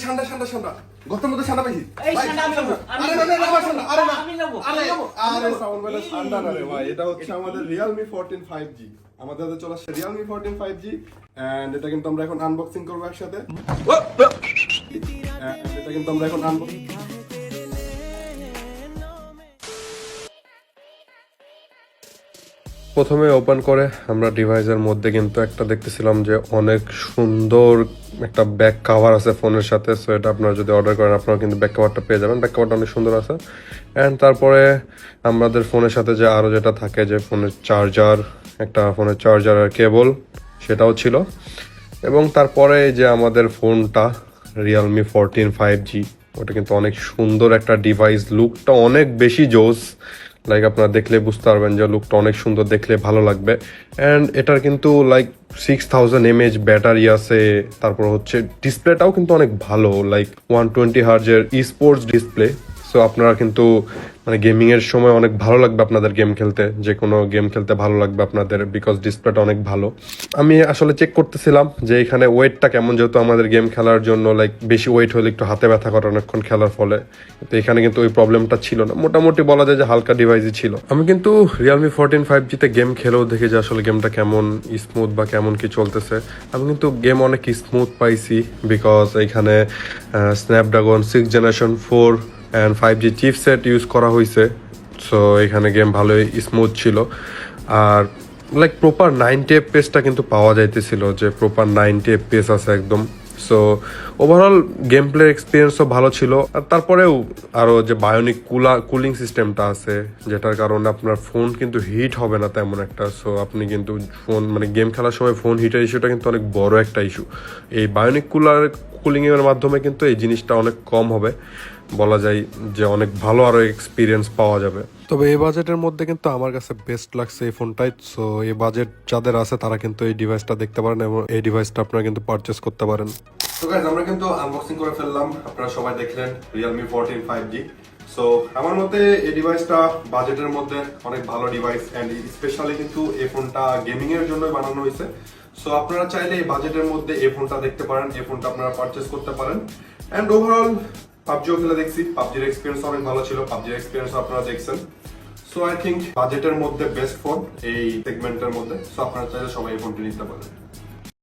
ঠান্ডা ঠান্ডা ঠান্ডা গর্তের মধ্যে ঠান্ডা পাইছি এই ঠান্ডা আমি নেবো, আরে না না না ঠান্ডা আরে না আমি নেবো, আরে আমি নেবো, আরে সাউন্ড বেটা ঠান্ডা না রে ভাই এটা হচ্ছে আমাদের Realme 14 5G আমাদের হাতে চলে আসছে Realme 14 5G এন্ড এটা কিন্তু আমরা এখন আনবক্সিং করব একসাথে এটা কিন্তু আমরা এখন আনবক্সিং প্রথমে ওপেন করে আমরা ডিভাইসের মধ্যে কিন্তু একটা দেখতেছিলাম যে অনেক সুন্দর একটা ব্যাক কভার আছে ফোনের সাথে। সো এটা আপনারা যদি অর্ডার করেন আপনারা কিন্তু ব্যাক কভারটা পেয়ে যাবেন। ব্যাক কভারটা অনেক সুন্দর আছে। অ্যান্ড তারপরে আমাদের ফোনের সাথে যে আরও যেটা থাকে যে ফোনের চার্জার, একটা ফোনের চার্জার আর কেবল, সেটাও ছিল। এবং তারপরে যে আমাদের ফোনটা Realme 14 5G, ওটা কিন্তু অনেক সুন্দর একটা ডিভাইস। লুকটা অনেক বেশি জোস, লাইক আপনারা দেখলে বুঝতে পারবেন যে লুকটা অনেক সুন্দর, দেখলে ভালো লাগবে। অ্যান্ড এটার কিন্তু লাইক 6000 mAh ব্যাটারি আছে। তারপর হচ্ছে ডিসপ্লেটাও কিন্তু অনেক ভালো, লাইক 120 হার্জের স্পোর্টস ডিসপ্লে। সো আপনারা কিন্তু মানে গেমিং এর সময় অনেক ভালো লাগবে আপনাদের গেম খেলতে, যে কোনো গেম খেলতে ভালো লাগবে আপনাদের, বিকজ ডিসপ্লেটা অনেক ভালো। আমি আসলে চেক করতেছিলাম যে এখানে ওয়েটটা কেমন, যেহেতু আমাদের গেম খেলার জন্য লাইক বেশি ওয়েট হলে একটু হাতে ব্যথা করে অনেকক্ষণ খেলার ফলে। তো এখানে কিন্তু ওই প্রবলেমটা ছিল না, মোটামুটি বলা যায় যে হালকা ডিভাইসই ছিল। আমি কিন্তু Realme 14 5G তে গেম খেলেও দেখি যে আসলে গেমটা কেমন স্মুথ বা কেমন কি চলতেছে। আমি কিন্তু গেম অনেক স্মুথ পাইছি, বিকজ এখানে Snapdragon 6 generation 4 and 5G chipset use করা হয়েছে। সো এখানে গেম ভালোই স্মুথ ছিল। আর লাইক প্রপার 90 FPS কিন্তু পাওয়া যাইতেছিল, যে প্রপার 90 FPS আছে একদম। সো ওভারঅল গেম প্লের এক্সপিরিয়েন্সও ভালো ছিল। আর তারপরেও আরও যে বায়োনিক কুলিং সিস্টেমটা আছে, যেটার কারণে আপনার ফোন কিন্তু হিট হবে না তেমন একটা। সো আপনি কিন্তু ফোন মানে গেম খেলার সময় ফোন হিটের ইস্যুটা কিন্তু অনেক বড় একটা ইস্যু। এই বায়োনিক কুলিংয়ের মাধ্যমে কিন্তু এই জিনিসটা অনেক কম হবে, বলা যায় যে অনেক ভালো আরও এক্সপিরিয়েন্স পাওয়া যাবে। তবে এই বাজেটের মধ্যে কিন্তু আমার কাছে বেস্ট লাগছে এই ফোনটাই। সো এই বাজেট যাদের আছে তারা কিন্তু এই ডিভাইসটা দেখতে পারেন এবং এই ডিভাইসটা আপনারা কিন্তু পারচেস করতে পারেন। তো গাইস আমরা কিন্তু আনবক্সিং করে ফেললাম, আপনারা সবাই দেখলেন Realme 14 5G। সো আমার মতে এই ডিভাইসটা বাজেটের মধ্যে অনেক ভালো ডিভাইস, এন্ড স্পেশালি কিন্তু এই ফোনটা গেমিং এর জন্য বানানো হয়েছে। সো আপনারা চাইলে এই বাজেটের মধ্যে এই ফোনটা দেখতে পারেন, এই ফোনটা আপনারা পারচেস করতে পারেন। এন্ড ওভারঅল পাবজিও খেলে দেখছি, পাবজির এক্সপিরিয়েন্স অনেক ভালো ছিল, পাবজির এক্সপিরিয়েন্স আপনারা দেখছেন। সো আই থিঙ্ক বাজেটের মধ্যে বেস্ট ফোন এই সেগমেন্টের মধ্যে। সো আপনারা চাইলে সবাই এই ফোনটি নিতে পারেন।